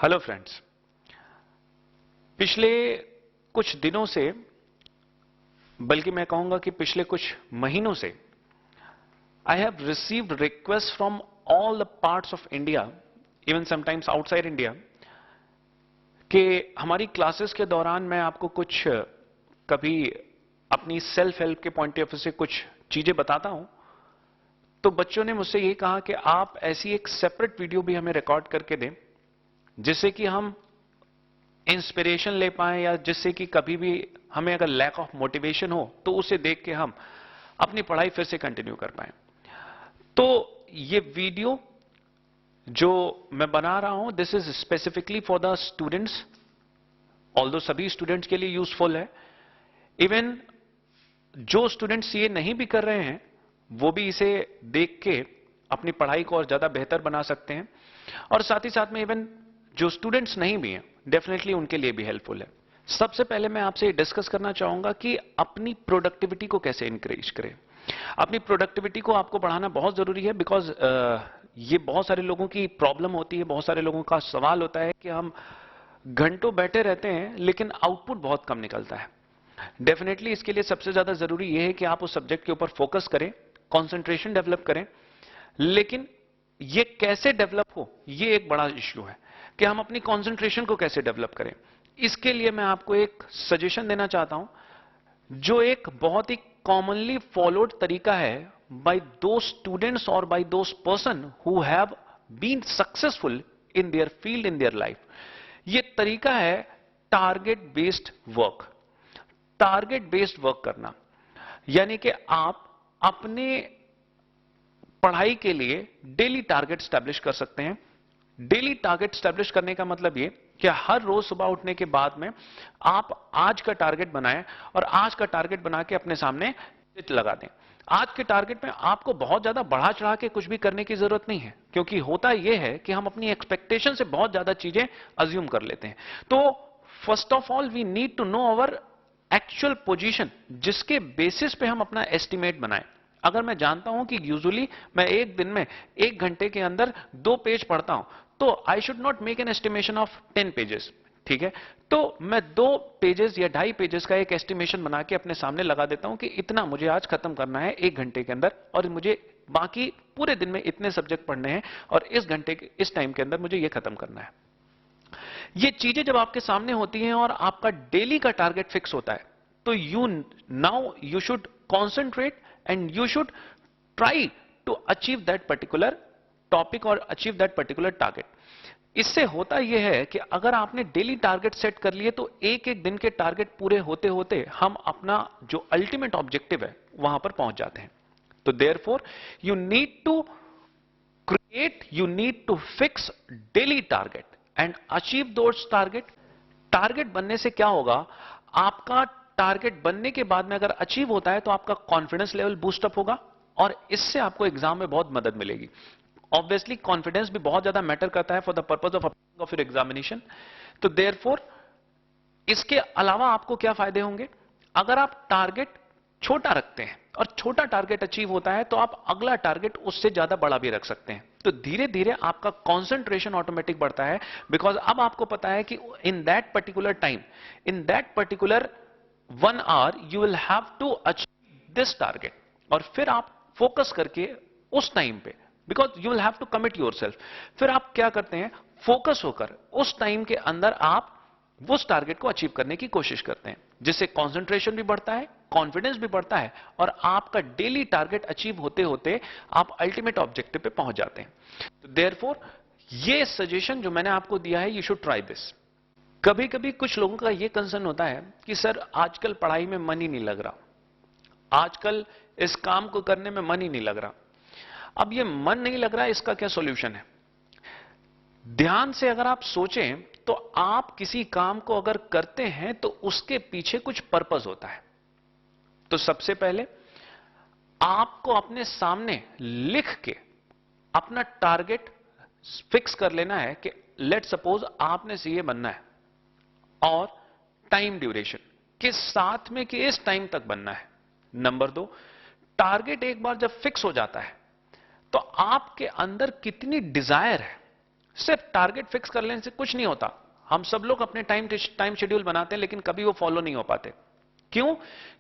Hello friends. पिछले कुछ दिनों से, बल्कि मैं कहूंगा कि पिछले कुछ महीनों से, I have received request from all the parts of India, even sometimes outside India, कि हमारी क्लासेस के दौरान मैं आपको कुछ कभी अपनी सेल्फ हेल्प के पॉइंट ऑफ व्यू से कुछ चीजें बताता हूं, तो बच्चों ने मुझसे ये कहा कि आप ऐसी एक सेपरेट वीडियो भी हमें रिकॉर्ड करके दें जिससे कि हम इंस्पिरेशन ले पाएं, या जिससे कि कभी भी हमें अगर लैक ऑफ मोटिवेशन हो तो उसे देख के हम अपनी पढ़ाई फिर से कंटिन्यू कर पाएं। तो ये वीडियो जो मैं बना रहा हूं, this is specifically for the students, although सभी स्टूडेंट्स के लिए यूजफुल है। इवन जो स्टूडेंट्स ये नहीं भी कर रहे हैं वो भी इसे देख के अपनी पढ़ाई को और ज्यादा बेहतर बना सकते हैं, और साथ ही साथ में इवन जो स्टूडेंट्स नहीं भी हैं डेफिनेटली उनके लिए भी हेल्पफुल है। सबसे पहले मैं आपसे डिस्कस करना चाहूंगा कि अपनी प्रोडक्टिविटी को कैसे इंक्रीज करें। अपनी प्रोडक्टिविटी को आपको बढ़ाना बहुत जरूरी है, बिकॉज ये बहुत सारे लोगों की प्रॉब्लम होती है, बहुत सारे लोगों का सवाल होता है कि हम घंटों बैठे रहते हैं लेकिन आउटपुट बहुत कम निकलता है। डेफिनेटली इसके लिए सबसे ज्यादा जरूरी यह है कि आप उस सब्जेक्ट के ऊपर फोकस करें, कंसंट्रेशन डेवलप करें। लेकिन ये कैसे डेवलप हो, ये एक बड़ा इश्यू है कि हम अपनी कंसंट्रेशन को कैसे डेवलप करें। इसके लिए मैं आपको एक सजेशन देना चाहता हूं, जो एक बहुत ही कॉमनली फॉलोड तरीका है बाय दो स्टूडेंट्स और by those person who have been successful in their field, in their life. ये तरीका है target based work. Target based work करना यानी कि आप अपने पढ़ाई के लिए डेली टारगेट स्टैब्लिश कर सकते हैं। डेली टारगेट स्टैब्लिश करने का मतलब यह कि हर रोज सुबह उठने के बाद में आप आज का टारगेट बनाएं और आज का टारगेट बना के अपने सामने टिक लगा दें। आज के टारगेट में आपको बहुत ज्यादा बढ़ा चढ़ा के कुछ भी करने की जरूरत नहीं है, क्योंकि होता यह है कि हम अपनी एक्सपेक्टेशन से बहुत ज्यादा चीजें अज्यूम कर लेते हैं। तो first of all we need to know our actual position, जिसके बेसिस पे हम अपना एस्टिमेट बनाएं। अगर मैं जानता हूं कि यूजुअली मैं एक दिन में 1 घंटे के अंदर 2 पेज पढ़ता हूं, तो I should not make an estimation of 10 pages. ठीक है, तो मैं 2 पेजेस या 2.5 पेजेस का एक एस्टिमेशन बना के अपने सामने लगा देता हूं कि इतना मुझे आज खत्म करना है 1 घंटे के अंदर, और मुझे बाकी पूरे दिन में इतने सब्जेक्ट पढ़ने हैं और इस घंटे के इस टाइम के अंदर मुझे यह खत्म करना है। ये चीजें जब आपके सामने होती हैं और आपका डेली का टारगेट फिक्स होता है, तो you should concentrate and you should try to achieve that particular topic or achieve that particular target. इससे होता यह है कि अगर आपने डेली टारगेट सेट कर लिए तो एक एक दिन के टारगेट पूरे होते होते हम अपना जो अल्टीमेट ऑब्जेक्टिव है वहां पर पहुंच जाते हैं। तो therefore you need to fix daily target and achieve those target. Target बनने से क्या होगा, आपका टारगेट बनने के बाद में अगर अचीव होता है तो आपका कॉन्फिडेंस लेवल बूस्ट अप होगा और इससे आपको एग्जाम में बहुत मदद मिलेगी। ऑब्वियसली कॉन्फिडेंस भी बहुत ज्यादा मैटर करता है for the purpose of your examination. तो देयरफॉर इसके अलावा आपको क्या फायदे होंगे, अगर आप टारगेट छोटा रखते हैं और छोटा टारगेट अचीव होता है तो आप अगला टारगेट उससे ज्यादा बड़ा भी रख सकते हैं। तो धीरे धीरे आपका कंसंट्रेशन ऑटोमेटिक बढ़ता है, बिकॉज अब आपको पता है कि in that particular time, in that particular 1 hour you will have to achieve this target। और फिर आप फोकस करके उस टाइम पे, because you will have to commit yourself, फिर आप क्या करते हैं, फोकस होकर उस टाइम के अंदर आप उस टारगेट को अचीव करने की कोशिश करते हैं, जिससे कंसंट्रेशन भी बढ़ता है, कॉन्फिडेंस भी बढ़ता है और आपका डेली टारगेट अचीव होते होते आप अल्टीमेट ऑब्जेक्टिव पे पहुंच जाते हैं। तो देयरफॉर ये सजेशन जो मैंने आपको दिया है, यू शुड ट्राई दिस। कभी कभी कुछ लोगों का यह कंसर्न होता है कि सर आजकल पढ़ाई में मन ही नहीं लग रहा, आजकल इस काम को करने में मन ही नहीं लग रहा। अब ये मन नहीं लग रहा, इसका क्या सॉल्यूशन है? ध्यान से अगर आप सोचें तो आप किसी काम को अगर करते हैं तो उसके पीछे कुछ पर्पस होता है। तो सबसे पहले आपको अपने सामने लिख के अपना टारगेट फिक्स कर लेना है कि लेट सपोज आपने सीए बनना है और टाइम ड्यूरेशन के साथ में कि इस टाइम तक बनना है। नंबर 2, टारगेट एक बार जब फिक्स हो जाता है तो आपके अंदर कितनी डिजायर है सिर्फ टारगेट फिक्स कर लेने से कुछ नहीं होता। हम सब लोग अपने टाइम शेड्यूल बनाते हैं, लेकिन कभी वो फॉलो नहीं हो पाते। क्यों?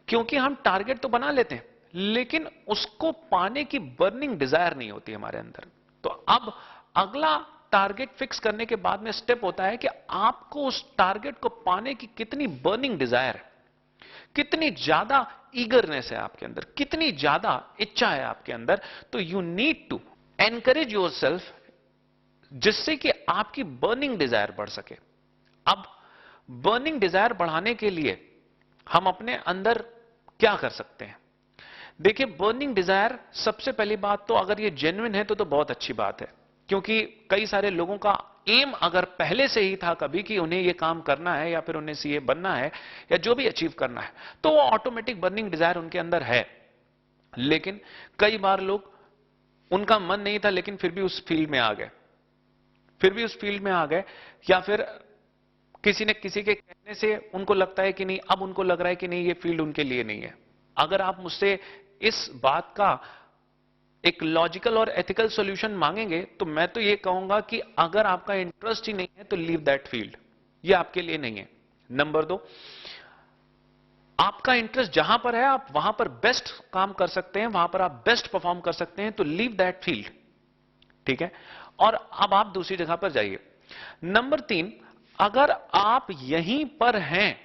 क्योंकि हम टारगेट तो बना लेते हैं, लेकिन उसको पाने की बर्निंग डिजायर नहीं होती हमारे अंदर। तो अब अगला टारगेट फिक्स करने के बाद में स्टेप होता है कि आपको उस टारगेट को पाने की कितनी बर्निंग डिजायर है, कितनी ज्यादा ईगरनेस है आपके अंदर, कितनी ज्यादा इच्छा है आपके अंदर। तो you need to encourage yourself, जिससे कि आपकी बर्निंग डिजायर बढ़ सके। अब बर्निंग डिजायर बढ़ाने के लिए हम अपने अंदर क्या कर सकते हैं? देखिए, बर्निंग डिजायर, सबसे पहली बात तो अगर ये जेन्युइन है तो बहुत अच्छी बात है, क्योंकि कई सारे लोगों का एम अगर पहले से ही था कभी कि उन्हें ये काम करना है या फिर उन्हें सीए बनना है या जो भी अचीव करना है, तो वो ऑटोमेटिक बर्निंग डिजायर उनके अंदर है। लेकिन कई बार लोग, उनका मन नहीं था लेकिन फिर भी उस फील्ड में आ गए, या फिर किसी ने किसी के कहने से उनको लगता है कि नहीं, अब उनको लग रहा है कि नहीं, ये फील्ड उनके लिए नहीं है। अगर आप मुझसे इस बात का एक लॉजिकल और एथिकल सॉल्यूशन मांगेंगे तो मैं तो ये कहूंगा कि अगर आपका इंटरेस्ट ही नहीं है तो लीव दैट फील्ड, ये आपके लिए नहीं है। नंबर 2, आपका इंटरेस्ट जहां पर है, आप वहां पर बेस्ट काम कर सकते हैं, वहां पर आप बेस्ट परफॉर्म कर सकते हैं, तो लीव दैट फील्ड। ठीक है? और अब आप दूसरी जगह पर जाइए। नंबर 3, अगर आप यहीं पर हैं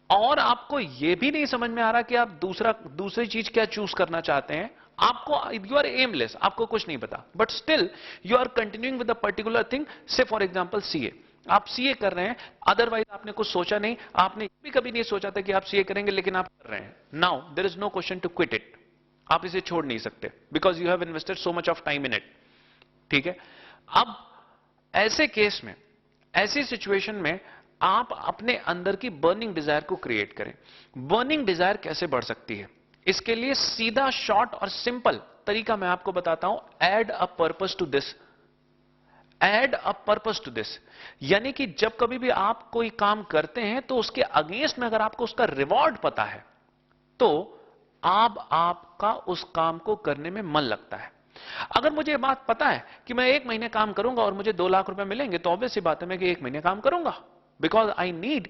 और आपको यह भी नहीं समझ में आ रहा कि आप दूसरी चीज क्या चूज करना चाहते हैं, आपको, यू आर एमलेस, आपको कुछ नहीं पता, but still you are continuing with a particular thing, say for example CA. आप सीए कर रहे हैं, अदरवाइज आपने कुछ सोचा नहीं, आपने भी कभी नहीं सोचा था कि आप सीए करेंगे, लेकिन आप कर रहे हैं। Now there is no question to quit it, आप इसे छोड़ नहीं सकते, because you have invested so much of time in it. ठीक है? अब ऐसे केस में, ऐसी सिचुएशन में आप अपने अंदर की बर्निंग डिजायर को क्रिएट करें। बर्निंग डिजायर कैसे बढ़ सकती है? इसके लिए सीधा, शॉर्ट और सिंपल तरीका मैं आपको बताता हूं। Add a purpose to this. Add a purpose to this, यानी कि जब कभी भी आप कोई काम करते हैं तो उसके अगेंस्ट में अगर आपको उसका रिवॉर्ड पता है, तो आपका उस काम को करने में मन लगता है। अगर मुझे बात पता है कि मैं 1 महीने काम करूंगा और मुझे 2 लाख रुपए मिलेंगे, तो ऑब्वियस सी बात है मैं कि 1 महीने काम करूंगा, because I need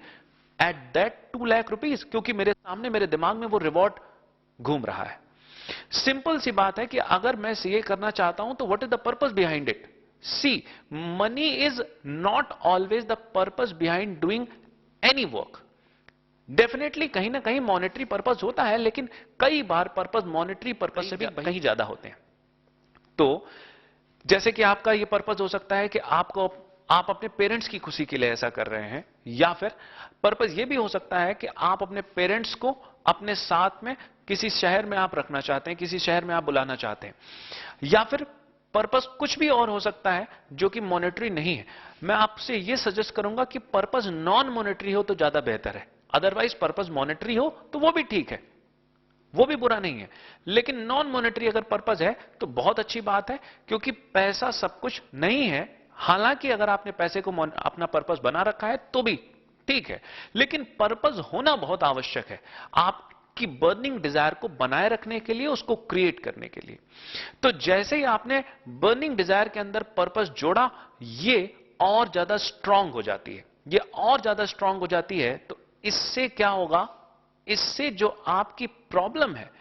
at that 2 lakh rupees, क्योंकि मेरे सामने, मेरे दिमाग में वो रिवॉर्ड घूम रहा है। सिंपल सी बात है कि अगर मैं सीए करना चाहता हूं तो what is the purpose behind it? See, money is not always the purpose behind doing any work. Definitely कहीं ना कहीं मॉनेटरी पर्पस होता है, लेकिन कई बार पर्पस मॉनेटरी पर्पस से भी कहीं ज्यादा होते हैं। तो जैसे कि आपका यह पर्पस हो सकता है कि आप अपने पेरेंट्स की खुशी के लिए ऐसा कर रहे हैं, या फिर पर्पस यह भी हो सकता है कि आप अपने पेरेंट्स को अपने साथ में किसी शहर में आप रखना चाहते हैं, किसी शहर में आप बुलाना चाहते हैं, या फिर पर्पस कुछ भी और हो सकता है जो कि मॉनेटरी नहीं है। मैं आपसे यह सजेस्ट करूंगा कि पर्पस नॉन मॉनेटरी हो तो ज्यादा बेहतर है। अदरवाइज पर्पस मॉनेटरी हो तो वो भी ठीक है, वो भी बुरा नहीं है, लेकिन नॉन मॉनेटरी अगर पर्पस है तो बहुत अच्छी बात है, क्योंकि पैसा सब कुछ नहीं है। हालांकि अगर आपने पैसे को अपना पर्पस बना रखा है तो भी ठीक है, लेकिन पर्पस होना बहुत आवश्यक है आपकी बर्निंग डिजायर को बनाए रखने के लिए, उसको क्रिएट करने के लिए। तो जैसे ही आपने बर्निंग डिजायर के अंदर पर्पस जोड़ा, ये और ज्यादा स्ट्रांग हो जाती है, ये और ज्यादा स्ट्रांग हो जाती है। तो इससे क्या होगा? इससे जो आपकी प्रॉब्लम है,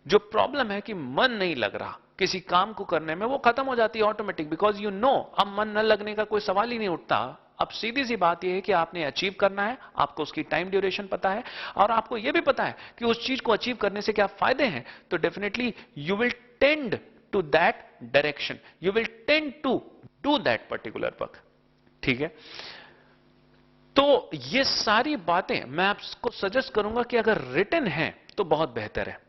जो प्रॉब्लम है कि मन नहीं लग रहा किसी काम को करने में, वो खत्म हो जाती है ऑटोमेटिक, बिकॉज यू नो, अब मन न लगने का कोई सवाल ही नहीं उठता। अब सीधी सी बात यह है कि आपने अचीव करना है, आपको उसकी टाइम ड्यूरेशन पता है, और आपको यह भी पता है कि उस चीज को अचीव करने से क्या फायदे हैं। तो definitely you will tend to that direction, you will tend to do that particular work. ठीक है? तो ये सारी बातें मैं आपको सजेस्ट करूंगा कि अगर रिटन है तो बहुत बेहतर है,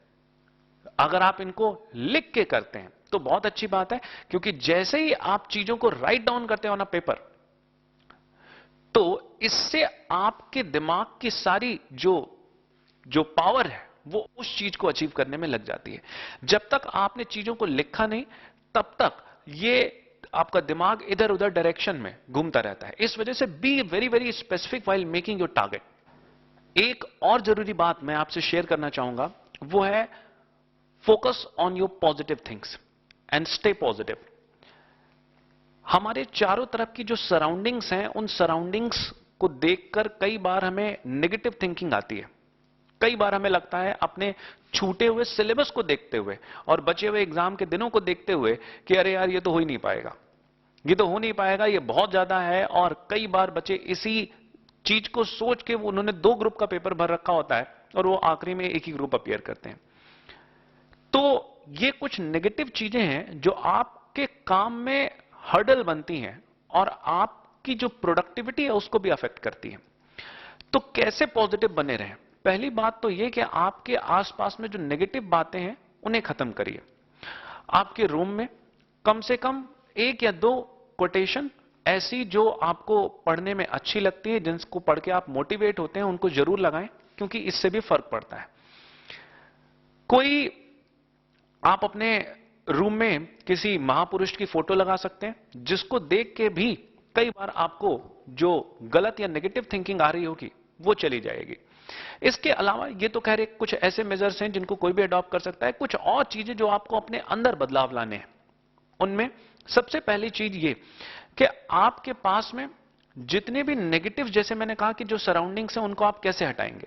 अगर आप इनको लिख के करते हैं तो बहुत अच्छी बात है, क्योंकि जैसे ही आप चीजों को राइट डाउन करते हैं ऑन अ पेपर, तो इससे आपके दिमाग की सारी जो पावर है वो उस चीज को अचीव करने में लग जाती है। जब तक आपने चीजों को लिखा नहीं, तब तक ये आपका दिमाग इधर उधर डायरेक्शन में घूमता रहता है। इस वजह से be very very specific while making your target. एक और जरूरी बात मैं आपसे शेयर करना चाहूंगा, वो है focus on your positive things and stay positive. हमारे चारों तरफ की जो सराउंडिंग्स हैं, उन सराउंडिंग्स को देखकर कई बार हमें नेगेटिव थिंकिंग आती है। कई बार हमें लगता है अपने छूटे हुए सिलेबस को देखते हुए और बचे हुए एग्जाम के दिनों को देखते हुए कि अरे यार ये तो हो ही नहीं पाएगा, ये तो हो नहीं पाएगा, ये बहुत ज्यादा है। और कई बार बच्चे इसी चीज को सोच के उन्होंने 2 ग्रुप का पेपर भर रखा होता है और वो आखिरी में एक ही ग्रुप अपीयर करते हैं। तो ये कुछ नेगेटिव चीजें हैं जो आपके काम में हर्डल बनती हैं और आपकी जो प्रोडक्टिविटी है उसको भी अफेक्ट करती है। तो कैसे पॉजिटिव बने रहें? पहली बात तो यह कि आपके आसपास में जो नेगेटिव बातें हैं उन्हें खत्म करिए। आपके रूम में कम से कम 1 या 2 कोटेशन ऐसी जो आपको पढ़ने में अच्छी लगती है, जिनको पढ़ के आप मोटिवेट होते हैं, उनको जरूर लगाएं, क्योंकि इससे भी फर्क पड़ता है। कोई आप अपने रूम में किसी महापुरुष की फोटो लगा सकते हैं, जिसको देख के भी कई बार आपको जो गलत या नेगेटिव थिंकिंग आ रही होगी वो चली जाएगी। इसके अलावा ये तो खैर कुछ ऐसे मेजर्स हैं जिनको कोई भी अडॉप्ट कर सकता है। कुछ और चीजें जो आपको अपने अंदर बदलाव लाने हैं, उनमें सबसे पहली चीज ये कि आपके पास में जितने भी नेगेटिव, जैसे मैंने कहा कि जो सराउंडिंग्स हैं, उनको आप कैसे हटाएंगे।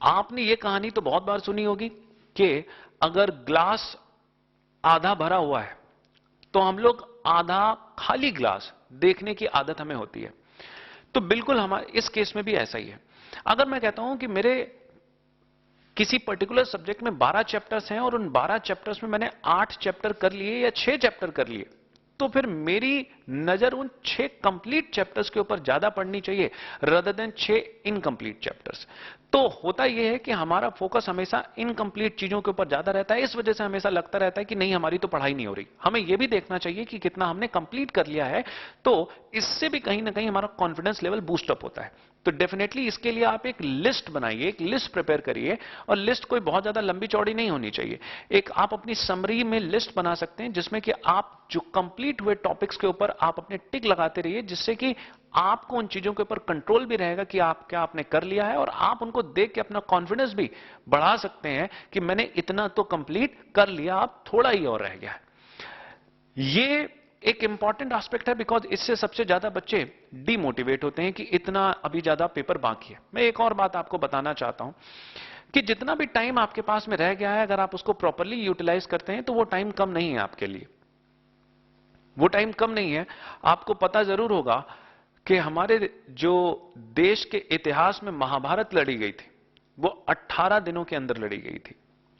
आपने ये कहानी तो बहुत बार सुनी होगी कि अगर ग्लास आधा भरा हुआ है तो हम लोग आधा खाली ग्लास देखने की आदत हमें होती है। तो बिल्कुल हमारे इस केस में भी ऐसा ही है। अगर मैं कहता हूं कि मेरे किसी पर्टिकुलर सब्जेक्ट में 12 चैप्टर्स हैं और उन 12 चैप्टर्स में मैंने 8 चैप्टर कर लिए या 6 चैप्टर कर लिए, तो फिर मेरी नजर उन 6 कंप्लीट चैप्टर्स के ऊपर ज्यादा पड़नी चाहिए रदर देन 6 इनकंप्लीट चैप्टर्स। तो होता यह है कि हमारा फोकस हमेशा इनकंप्लीट चीजों के ऊपर ज्यादा रहता है। इस वजह से हमेशा लगता रहता है कि नहीं, हमारी तो पढ़ाई नहीं हो रही। हमें यह भी देखना चाहिए कि कितना हमने कंप्लीट कर लिया है, तो इससे भी कहीं ना कहीं हमारा कॉन्फिडेंस लेवल बूस्ट अप होता है। तो डेफिनेटली इसके लिए आप एक लिस्ट बनाइए, एक लिस्ट प्रिपेयर करिए, और लिस्ट कोई बहुत ज्यादा लंबी चौड़ी नहीं होनी चाहिए। एक आप अपनी समरी में लिस्ट बना सकते हैं जिसमें कि आप जो कंप्लीट हुए टॉपिक्स के ऊपर आप अपने टिक लगाते रहिए, जिससे कि आपको उन चीजों के ऊपर कंट्रोल भी रहेगा कि आप क्या आपने कर लिया है, और आप उनको देख के अपना कॉन्फिडेंस भी बढ़ा सकते हैं कि मैंने इतना तो कंप्लीट कर लिया, अब थोड़ा ही और रह गया है। ये एक इंपॉर्टेंट एस्पेक्ट है, बिकॉज इससे सबसे ज्यादा बच्चे डीमोटिवेट होते हैं कि इतना अभी ज्यादा पेपर बाकी है। मैं एक और बात आपको बताना चाहता हूं कि जितना भी टाइम आपके पास में रह गया है, अगर आप उसको प्रॉपरली यूटिलाइज करते हैं तो वो टाइम कम नहीं है आपके लिए। वो टाइम कम नहीं है। आपको पता जरूर होगा कि हमारे जो देश के इतिहास में महाभारत लड़ी गई थी, वो 18 दिनों के अंदर लड़ी गई थी।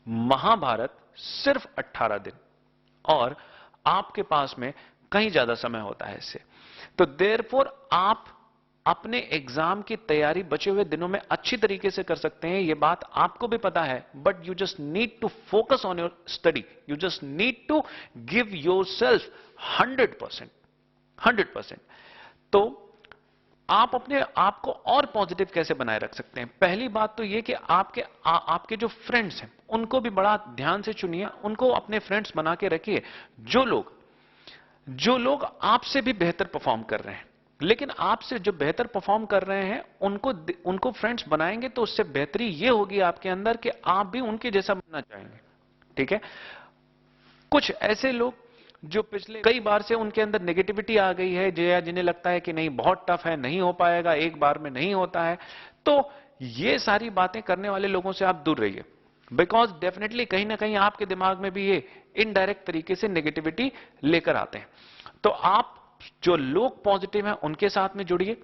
महाभारत सिर्फ 18 दिन, और आपके पास में कहीं ज्यादा समय होता है इससे। तो देयरफॉर आप अपने एग्जाम की तैयारी बचे हुए दिनों में अच्छी तरीके से कर सकते हैं, यह बात आपको भी पता है। But you just need to focus on your study, you just need to give yourself 100%। तो आप अपने आप को और पॉजिटिव कैसे बनाए रख सकते हैं? पहली बात तो यह कि आपके जो फ्रेंड्स हैं उनको भी बड़ा ध्यान से चुनिए, उनको अपने फ्रेंड्स बना के रखिए। जो लोग आपसे भी बेहतर परफॉर्म कर रहे हैं, लेकिन आपसे जो बेहतर परफॉर्म कर रहे हैं उनको फ्रेंड्स बनाएंगे तो उससे बेहतरी यह होगी आपके अंदर कि आप भी उनके जैसा बनना चाहेंगे। ठीक है? कुछ ऐसे लोग जो पिछले कई बार से उनके अंदर नेगेटिविटी आ गई है, जिन्हें लगता है कि नहीं बहुत टफ है, नहीं हो पाएगा, एक बार में नहीं होता है, तो ये सारी बातें करने वाले लोगों से आप दूर रहिए। बिकॉज डेफिनेटली कहीं ना कहीं आपके दिमाग में भी ये इनडायरेक्ट तरीके से नेगेटिविटी लेकर आते हैं। तो आप जो लोग पॉजिटिव हैं उनके साथ में जुड़िए,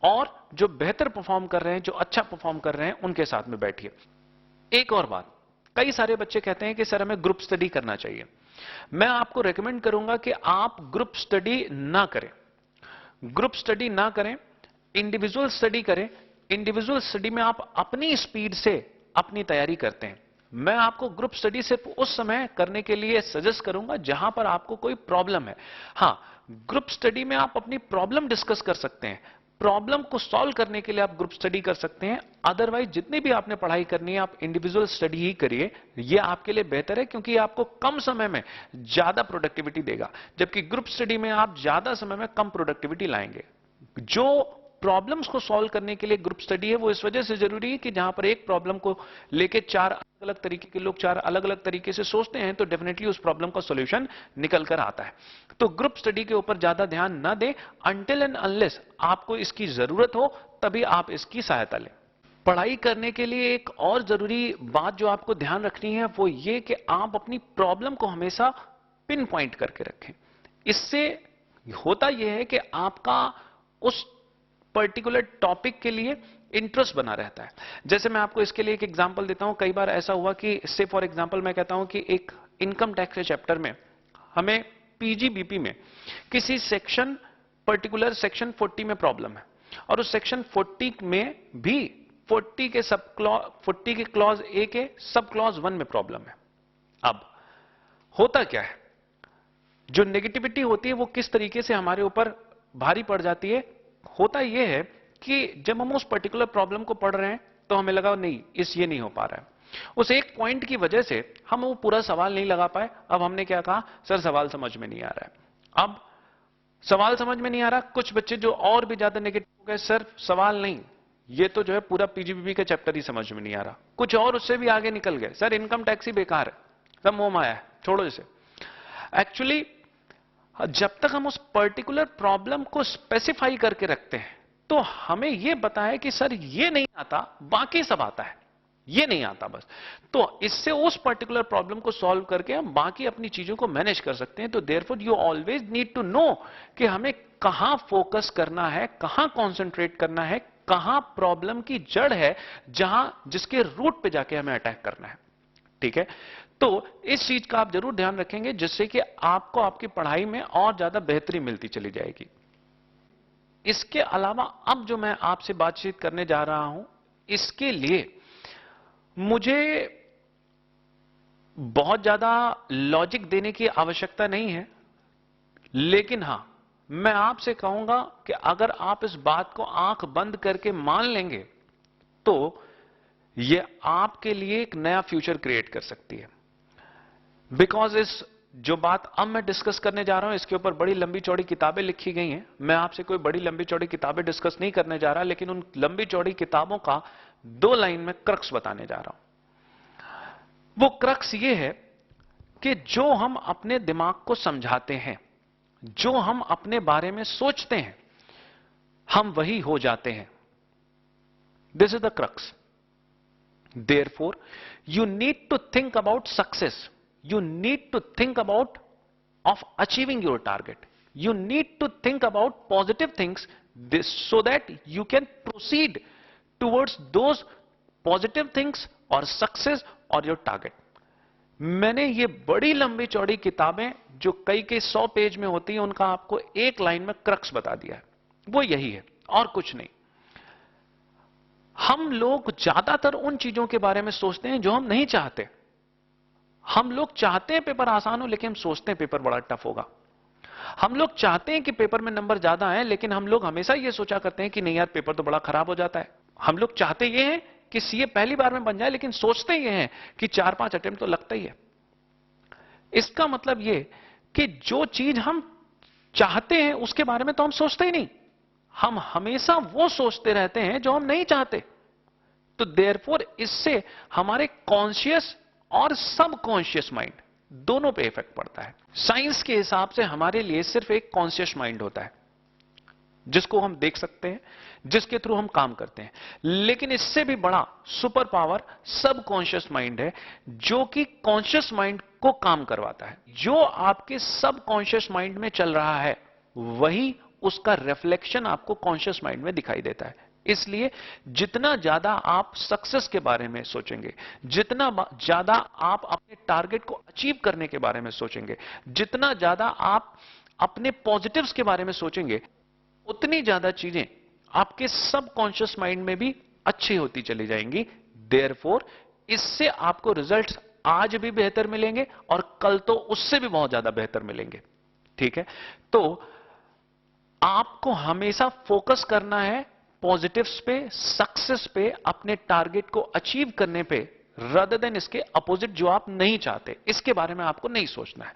और जो बेहतर परफॉर्म कर रहे हैं, जो अच्छा परफॉर्म कर रहे हैं, उनके साथ में बैठिए। एक और बात, कई सारे बच्चे कहते हैं कि सर हमें ग्रुप स्टडी करना चाहिए। मैं आपको रेकमेंड करूंगा कि आप ग्रुप स्टडी ना करें। ग्रुप स्टडी ना करें, इंडिविजुअल स्टडी करें। इंडिविजुअल स्टडी में आप अपनी स्पीड से अपनी तैयारी करते हैं। मैं आपको ग्रुप स्टडी सिर्फ उस समय करने के लिए सजेस्ट करूंगा जहां पर आपको कोई प्रॉब्लम है। हां, ग्रुप स्टडी में आप अपनी प्रॉब्लम डिस्कस कर सकते हैं, प्रॉब्लम को सॉल्व करने के लिए आप ग्रुप स्टडी कर सकते हैं। अदरवाइज जितनी भी आपने पढ़ाई करनी है, आप इंडिविजुअल स्टडी ही करिए। यह आपके लिए बेहतर है, क्योंकि आपको कम समय में ज्यादा प्रोडक्टिविटी देगा, जबकि ग्रुप स्टडी में आप ज्यादा समय में कम प्रोडक्टिविटी लाएंगे। जो प्रॉब्लम्स को सॉल्व करने के लिए ग्रुप स्टडी है, वो इस वजह से जरूरी है कि जहां पर एक प्रॉब्लम को लेके 4 अलग तरीके के लोग 4 अलग अलग तरीके से सोचते हैं तो डेफिनेटली उस प्रॉब्लम का सॉल्यूशन निकल कर आता है। तो ग्रुप स्टडी के ऊपर ज्यादा ध्यान ना दें अनटिल एंड अनलेस आपको इसकी जरूरत हो, तभी आप इसकी सहायता लें। पढ़ाई करने के लिए एक और जरूरी बात जो आपको ध्यान रखनी है वो ये कि आप अपनी प्रॉब्लम को हमेशा पिन पॉइंट करके रखें। इससे होता यह है कि आपका उस पर्टिकुलर टॉपिक के लिए इंटरेस्ट बना रहता है। जैसे मैं आपको इसके लिए एक एग्जांपल देता हूं। कई बार ऐसा हुआ कि से फॉर एग्जांपल मैं कहता हूं कि एक इनकम टैक्स के चैप्टर में हमें पीजीबीपी में किसी सेक्शन पर्टिकुलर सेक्शन 40 में प्रॉब्लम है और उस सेक्शन 40 में भी 40 के क्लॉज ए के सब क्लॉज 1 में प्रॉब्लम है। अब होता क्या है, जो नेगेटिविटी होती है वो किस तरीके से हमारे ऊपर भारी पड़ जाती है। होता यह है कि जब हम उस पर्टिकुलर प्रॉब्लम को पढ़ रहे हैं तो हमें लगा नहीं ये नहीं हो पा रहा है। उस एक पॉइंट की वजह से हम वो पूरा सवाल नहीं लगा पाए। अब हमने क्या कहा, सर सवाल समझ में नहीं आ रहा है। अब सवाल समझ में नहीं आ रहा, कुछ बच्चे जो और भी ज्यादा नेगेटिव हो गए, सर सवाल नहीं, ये तो जो है पूरा पीजीबीपी का चैप्टर ही समझ में नहीं आ रहा। कुछ और उससे भी आगे निकल गए, सर इनकम टैक्स ही बेकार है, सब मोह माया है, छोड़ो इसे। एक्चुअली जब तक हम उस पर्टिकुलर प्रॉब्लम को स्पेसिफाई करके रखते हैं तो हमें यह पता है कि सर ये नहीं आता, बाकी सब आता है, ये नहीं आता बस। तो इससे उस पर्टिकुलर प्रॉब्लम को सॉल्व करके हम बाकी अपनी चीजों को मैनेज कर सकते हैं। तो therefore you always need to know कि हमें कहां फोकस करना है, कहां कंसंट्रेट करना है, कहां प्रॉब्लम की जड़ है, जिसके रूट पे जाके हमें अटैक करना है। ठीक है, तो इस चीज का आप जरूर ध्यान रखेंगे जिससे कि आपको आपकी पढ़ाई में और ज्यादा बेहतरी मिलती चली जाएगी। इसके अलावा अब जो मैं आपसे बातचीत करने जा रहा हूं, इसके लिए मुझे बहुत ज्यादा लॉजिक देने की आवश्यकता नहीं है, लेकिन हां मैं आपसे कहूंगा कि अगर आप इस बात को आंख बंद करके मान लेंगे तो यह आपके लिए एक नया फ्यूचर क्रिएट कर सकती है। बिकॉज इस जो बात अब मैं डिस्कस करने जा रहा हूं इसके ऊपर बड़ी लंबी चौड़ी किताबें लिखी गई हैं। मैं आपसे कोई बड़ी लंबी चौड़ी किताबें डिस्कस नहीं करने जा रहा, लेकिन उन लंबी चौड़ी किताबों का 2 लाइन में क्रक्स बताने जा रहा हूं। वो क्रक्स ये है कि जो हम अपने दिमाग को समझाते हैं, जो हम अपने बारे में सोचते हैं, हम वही हो जाते हैं। This is the crux. Therefore, you need to think about success. You need to think about of achieving your target. You need to think about positive things so that you can proceed towards those positive things or success or your target. मैंने ये बड़ी लंबी चौड़ी किताबें जो कई 100 page में होती है उनका आपको एक लाइन में क्रक्स बता दिया है। वो यही है और कुछ नहीं। हम लोग ज्यादातर उन चीजों के बारे में सोचते हैं जो हम नहीं चाहते। हम लोग चाहते हैं पेपर आसान हो, लेकिन हम सोचते हैं पेपर बड़ा टफ होगा। हम लोग चाहते हैं कि पेपर में नंबर ज्यादा आए, लेकिन हम लोग हमेशा यह सोचा करते हैं कि नहीं यार पेपर तो बड़ा खराब हो जाता है। हम लोग चाहते ये हैं कि सीए पहली बार में बन जाए, लेकिन सोचते ये हैं कि 4-5 अटेम्प्ट तो लगता ही है। इसका मतलब यह कि जो चीज हम चाहते हैं उसके बारे में तो हम सोचते ही नहीं, हम हमेशा वो सोचते रहते हैं जो हम नहीं चाहते। तो देयरफॉर इससे हमारे कॉन्शियस और सबकॉन्शियस माइंड दोनों पे इफेक्ट पड़ता है। साइंस के हिसाब से हमारे लिए सिर्फ एक कॉन्शियस माइंड होता है जिसको हम देख सकते हैं, जिसके थ्रू हम काम करते हैं, लेकिन इससे भी बड़ा सुपर पावर सबकॉन्शियस माइंड है जो कि कॉन्शियस माइंड को काम करवाता है। जो आपके सबकॉन्शियस माइंड में चल रहा है वही उसका रिफ्लेक्शन आपको कॉन्शियस माइंड में दिखाई देता है। इसलिए जितना ज्यादा आप सक्सेस के बारे में सोचेंगे, जितना ज्यादा आप अपने टारगेट को अचीव करने के बारे में सोचेंगे, जितना ज्यादा आप अपने पॉजिटिव्स के बारे में सोचेंगे, उतनी ज्यादा चीजें आपके सबकॉन्शियस माइंड में भी अच्छी होती चली जाएंगी। देयरफॉर इससे आपको रिजल्ट्स आज भी बेहतर मिलेंगे और कल तो उससे भी बहुत ज्यादा बेहतर मिलेंगे। ठीक है, तो आपको हमेशा फोकस करना है पॉजिटिव्स पे, सक्सेस पे, अपने टारगेट को अचीव करने पे, रादर देन इसके अपोजिट जो आप नहीं चाहते, इसके बारे में आपको नहीं सोचना है।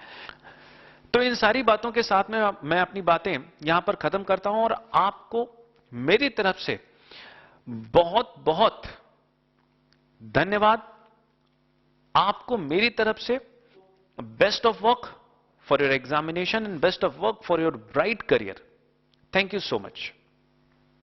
तो इन सारी बातों के साथ में मैं अपनी बातें यहां पर खत्म करता हूं और आपको मेरी तरफ से बहुत बहुत धन्यवाद। आपको मेरी तरफ से best of work for your examination and best of work for your bright career. Thank you so much.